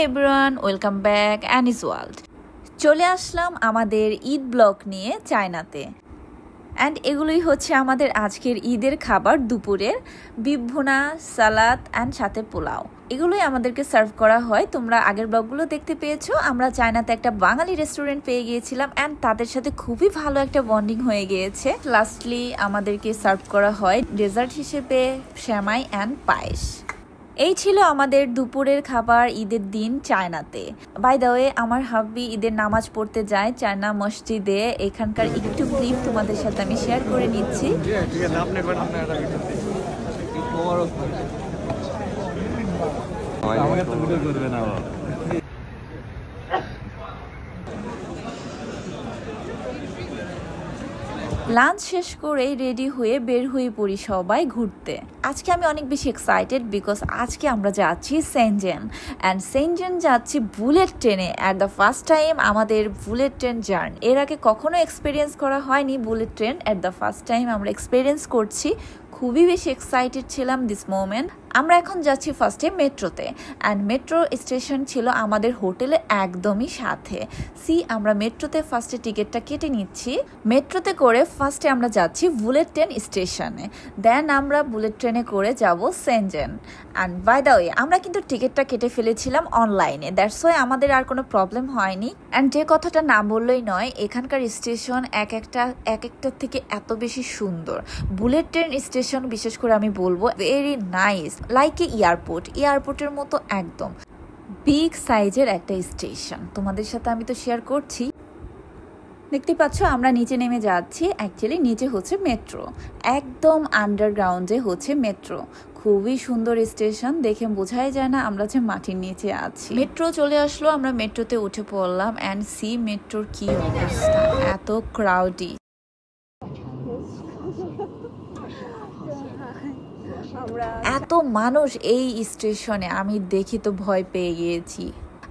Everyone, welcome back anise world. চলে আসলাম আমাদের Eid blog নিয়ে চায়নাতে। অ্যান্ড এগুলোই হচ্ছে আমাদের আজকের ঈদের খাবার, দুপুরের বিফ ভুনা, সালাদ অ্যান্ড সাথে পোলাও। এগুলোই আমাদেরকে সার্ভ করা হয়। তোমরা আগের ব্লগগুলো দেখতে পেয়েছো। আমরা চায়নাতে একটা বাঙালি রেস্টুরেন্ট পেয়ে গিয়েছিলাম অ্যান্ড তাদের সাথে খুবই ভালো একটা বন্ডিং হয়ে গিয়েছে। লাস্টলি আমাদেরকে সার্ভ করা হয় ডেজার্ট হিসেবে সেমাই অ্যান্ড পায়েস। এই ছিল আমাদের দুপুরের খাবার ঈদের দিন চায়নাতে। বাই দ্য ওয়ে, আমার হাব্বি ঈদের নামাজ পড়তে যায় চায়না মসজিদে। এখানকার একটু ক্লিপ তোমাদের সাথে আমি শেয়ার করে নিচ্ছি। লাঞ্চ শেষ করেই রেডি হয়ে বের হয়ে পড়ি সবাই ঘুরতে। আজকে আমি অনেক বেশি এক্সাইটেড বিকজ আজকে আমরা যাচ্ছি সেনজেন অ্যান্ড সেনজেন যাচ্ছি বুলেট ট্রেনে। অ্যাট দ্য ফার্স্ট টাইম আমাদের বুলেট ট্রেন জার্নি। এর আগে কখনো এক্সপিরিয়েন্স করা হয়নি bullet train. At the first time আমরা এক্সপিরিয়েন্স করছি। খুবই বেশি এক্সাইটেড ছিলাম দিস মোমেন্ট। আমরা এখন যাচ্ছি ফার্স্টে মেট্রোতে অ্যান্ড মেট্রো স্টেশন ছিল আমাদের হোটেলে একদমই সাথে। আমরা মেট্রোতে ফার্স্টে টিকিটটা কেটে নিচ্ছি। মেট্রোতে করে ফার্স্টে আমরা যাচ্ছি বুলেট ট্রেন স্টেশনে, দেন আমরা বুলেট ট্রেনে করে যাব Shenzhen. And by the way, আমরা কিন্তু টিকিটটা কেটে ফেলেছিলাম অনলাইনে, দ্যাটস ওয়াই আমাদের আর কোনো প্রবলেম হয়নি। অ্যান্ড যে কথাটা না বললেই নয়, এখানকার স্টেশন এক একটা থেকে এত বেশি সুন্দর। বুলেট ট্রেন স্টেশন বিশেষ করে আমি বলবো ভেরি নাইস, লাইক এয়ারপোর্টের মতো একদম বিগ সাইজের একটা স্টেশন। তোমাদের সাথে আমি তো শেয়ার করছি। দেখতে পাচ্ছ আমরা নিচে নেমে যাচ্ছি। অ্যাকচুয়ালি নিচে হচ্ছে মেট্রো, একদম আন্ডারগ্রাউন্ডে হচ্ছে মেট্রো। খুবই সুন্দর স্টেশন, দেখে বোঝাই যায় না আমরা যে মাটির নিচে আছি। মেট্রো চলে আসলো, আমরা মেট্রোতে উঠে পড়লাম অ্যান্ড মেট্রোর কি অবস্থা, এত ক্রাউডি। এত মানুষ এই স্টেশনে, আমি দেখি তো ভয় পেয়ে গিয়েছি।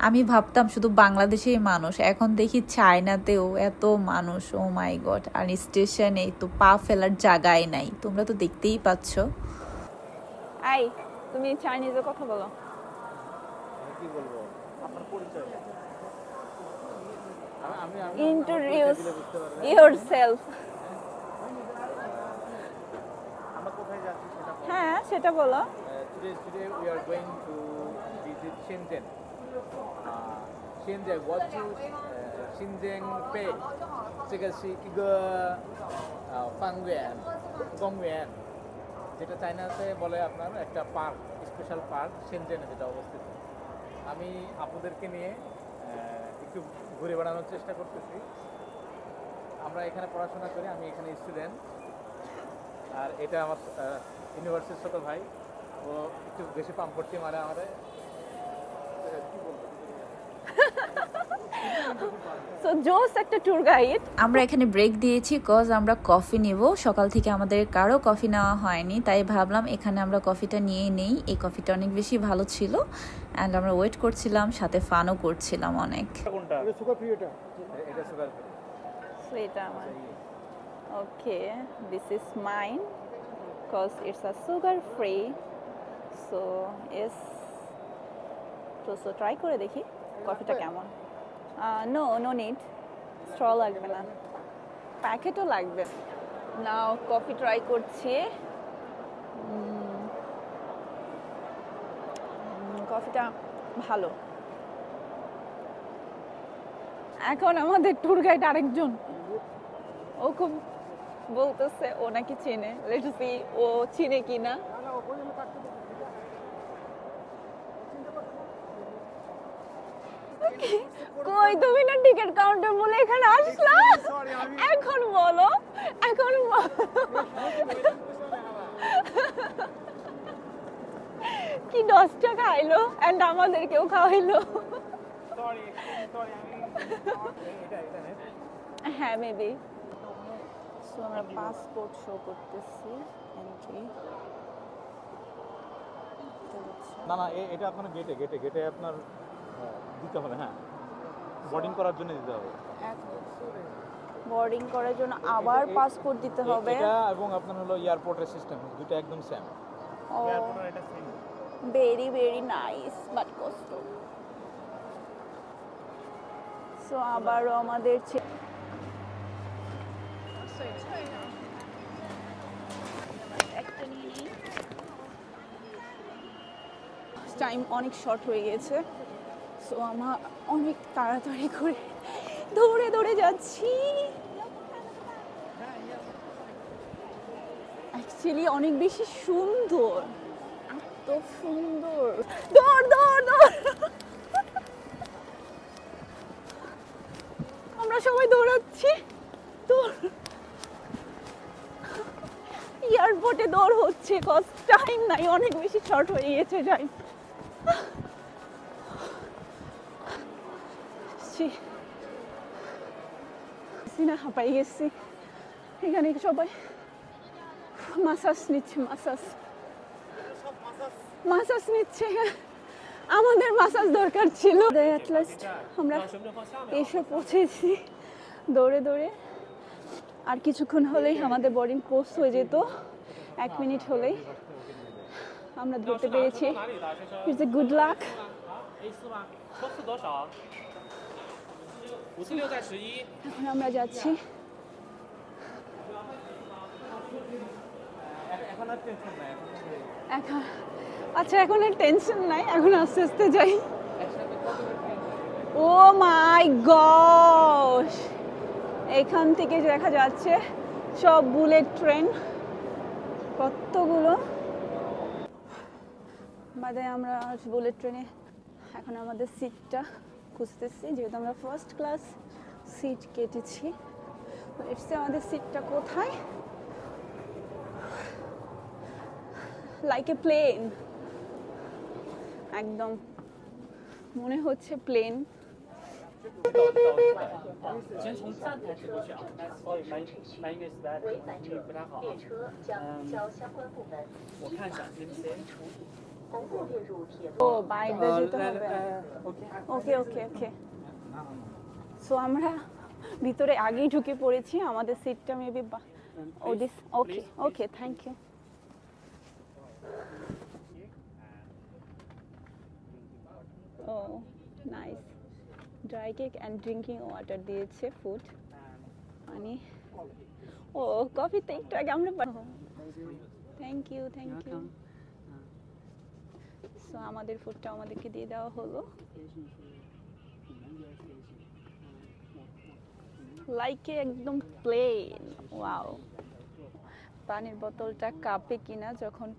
আমি ভাবতাম শুধু বাংলাদেশেই মানুষ, এখন দেখি চায়নাতেও এত মানুষ। ও মাই গড। আর স্টেশনে তো পা ফেলার জায়গায় নাই, তোমরা তো দেখতেই পাচ্ছ। আই, তুমি চাইনিজে কথা বলো। কি বলবো, আপনার পরিচয়? Introduce yourself. আমরা কোথায় যাচ্ছি সেটা বলো। হ্যাঁ, সেটা বলো। Today we are going to visit Shenzhen. Shenzhen, what to Shenzhen Bay 这个是一个方圆公园, যেটা চায়নাতে বলে আপনার একটা পার্ক, স্পেশাল পার্ক শেনজেনে যেটা অবস্থিত। আমি আপনাদেরকে নিয়ে একটু ঘুরে বেড়ানোর চেষ্টা করতেছি। আমরা এখানে পড়াশোনা করি, আমি এখানে স্টুডেন্ট। আর এটা আমার ইউনিভার্সিটির ছোট ভাই, ও একটু বেশি পাম্পটি মারে আমাদের। কি বলবো, সো জোস একটা ট্যুর গাইড। আমরা এখানে ব্রেক দিয়েছি কজ আমরা কফি নিব। সকাল থেকে আমাদের কারো কফি নেওয়া হয়নি, তাই ভাবলাম এখানে আমরা কফিটা নিয়েই নেই। এই কফিটা অনেক বেশি ভালো ছিল অ্যান্ড আমরা ওয়েট করছিলাম, সাথে ফানও করছিলাম অনেক। কোনটা? এটা সুগার ফ্রি, এটা সুগার ফ্রি। সো এটা আমার। Okay, this is mine cause it's a sugar free. So ইস তো ট্রাই করে দেখি কফিটা কেমন। নো নিড, স্ট্র লাগবে না, প্যাকেটও লাগবে নাও। কফি ট্রাই করছি। কফিটা ভালো। এখন আমাদের ট্যুর গাইড আরেকজন, ও খুব বলতেছে ও নাকি চেনে। লেটস সি ও চিনে কিনা। কই তুমি না টিকিট কাউন্টার বলে এখানে আসলা? এখন বলো, এখন কি 10 টাকা খাইলো এন্ড আমাদেরকেও খাওয়াইলো। হ্যাঁ, মেবি। সো আমরা পাসপোর্ট শো করতেছি, এন্ট্রি। না এটা আপনার গেটে আপনার দিতে হবে। হ্যাঁ, বোর্ডিং করার জন্য দিতে হবে। বোর্ডিং করার জন্য আবার পাসপোর্ট দিতে হবে। এটা এবং আপনার হলো এয়ারপোর্টের সিস্টেম, দুটো একদম সেম। এয়ারপোর্টের এটা same. Very very nice but কষ্ট। সো আবারও আমাদের টাইম অনেক শর্ট হয়ে গেছে, সো আমরা অনেক তাড়াতাড়ি করে দৌড়ে দৌড়ে যাচ্ছি। অ্যাকচুয়ালি অনেক বেশি সুন্দর, এত সুন্দর। দৌড় দৌড় দৌড়, আমরা সবাই দৌড়াচ্ছি। দৌড়, এয়ারপোর্টে দৌড় হচ্ছে, কজ টাইম নাই, অনেক বেশি শর্ট হয়ে গেছে টাইম। না হাঁপাই গেছি। এখানে সবাই মাসাজ নিচ্ছে, মাসাজ নিচ্ছে। আমাদের মাসাজ দরকার ছিল। এট লাস্ট আমরা এসে পৌঁছেছি দৌড়ে দৌড়ে। আর কিছুক্ষণ হলেই আমাদের বোর্ডিং পোস্ট হয়ে যেত, 1 মিনিট হলেই। আমরা ধরতে পেরেছি, ইটস এ গুড লাক। এখন আমরা যাচ্ছি। আচ্ছা, এখন আর টেনশন নাই, এখন আস্তে আস্তে যাই। ও মাই গশ, এখান থেকে দেখা যাচ্ছে সব বুলেট ট্রেন, কতগুলো। বাদে আমরা বুলেট ট্রেনে এখন আমাদের সিটটা খুঁজতেছি, যেহেতু আমরা ফার্স্ট ক্লাস সিট কেটেছি। এসে আমাদের সিটটা কোথায়? লাইক এ প্লেন, একদম মনে হচ্ছে plane. 先从站台走过去啊。sorry, my English is bad， 英语不太好啊。我看一下，ও বাইরে যেতে হবে। ওকে ওকে ওকে। সো আমরা ভিতরে আগেই ঢুকে পড়েছি, আমাদের সিটটা মেবি ও this. Okay okay, thank you. Oh nice, dry cake and drinking water দিয়েছে, ফুড মানে। ও কফিতে একটু আগে আমরা, thank you thank you. So আমাদের ফুডটা আমাদেরকে দিয়ে দেওয়া হলো। লাইকে একদম প্লেন। ওয়াও, পানির বোতলটা কাপে কিনা যখন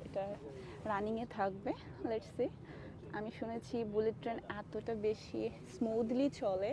এটা রানিংয়ে থাকবে। Let's see. আমি শুনেছি বুলেট ট্রেন এতটা বেশি স্মুথলি চলে,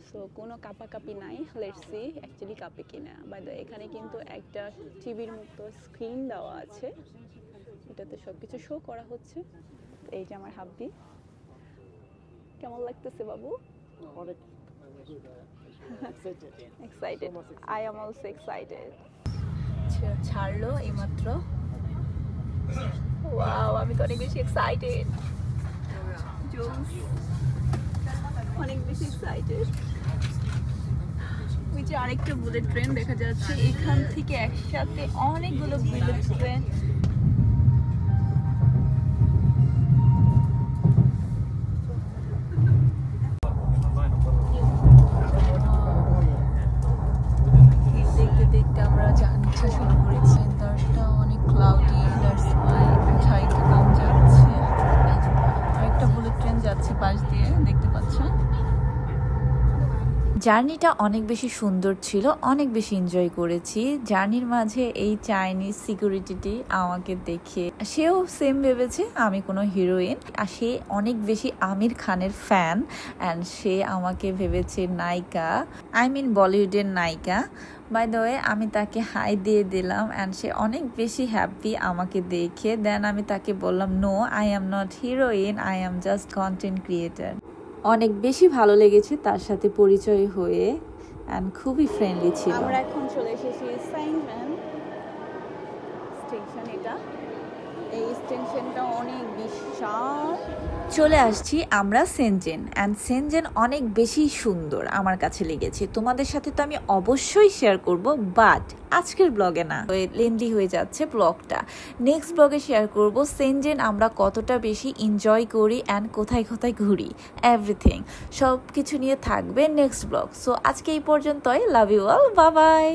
সো কোনো কাপাকাপি নাই। লেটস সি অ্যাকচুয়ালি কাপে কিনা। বাই দ্য এখানে কিন্তু একটা টিভির মতো স্ক্রিন দেওয়া আছে, এটাতে সব কিছু শো করা হচ্ছে। এই যে আমার হাব্বি, কেমন লাগতেছে বাবু? Excited, I am also excited. ছাড়লো এইমাত্র। ওয়াও, আমি তো অনেক বেশি এক্সাইটেড, অনেক বেশি এক্সাইটেড। ওই যে আরেকটা বুলেট ট্রেন দেখা যাচ্ছে, এখান থেকে একসাথে অনেকগুলো বুলেট ট্রেন। দেখতে দেখতে আমরা জার্নিটা শুরু করেছি। তারটা অনেক ক্লাউডি, দ্যাটস ওয়াই একটু কম যাচ্ছে। আরেকটা বুলেট ট্রেন যাচ্ছে পাশ দিয়ে, দেখতে পাচ্ছেন। জার্নিটা অনেক বেশি সুন্দর ছিল, অনেক বেশি এনজয় করেছি। জার্নির মাঝে এই চাইনিজ সিকিউরিটিটি আমাকে দেখে সেও সেম ভেবেছে আমি কোনো হিরোইন, আর সে অনেক বেশি আমির খানের ফ্যান, অ্যান্ড সে আমাকে ভেবেছে নায়িকা, আই মিন বলিউডের নায়িকা। বাই দ্য ওয়ে আমি তাকে হাই দিয়ে দিলাম, অ্যান্ড সে অনেক বেশি হ্যাপি আমাকে দেখে। দেন আমি তাকে বললাম, no, I am not heroine, I am just content creator. অনেক বেশি ভালো লেগেছে তার সাথে পরিচয় হয়ে, অ্যান্ড খুবই ফ্রেন্ডলি ছিল। আমরা এখন চলে এসেছি সাইনম্যান স্টেশন। এটা এই স্টেশনটা অনেক বিশাল। চলে আসছি আমরা সেনজেন, অ্যান্ড সেনজেন অনেক বেশি সুন্দর আমার কাছে লেগেছে। তোমাদের সাথে তো আমি অবশ্যই শেয়ার করব, বাট আজকের ব্লগে না, লেন্দি হয়ে যাচ্ছে ব্লগটা। নেক্সট ব্লগে শেয়ার করব সেনজেন আমরা কতটা বেশি এনজয় করি অ্যান্ড কোথায় কোথায় ঘুরি, এভরিথিং সব কিছু নিয়ে থাকবে নেক্সট ব্লগ। সো আজকে এই পর্যন্তই। Love you all, bye by.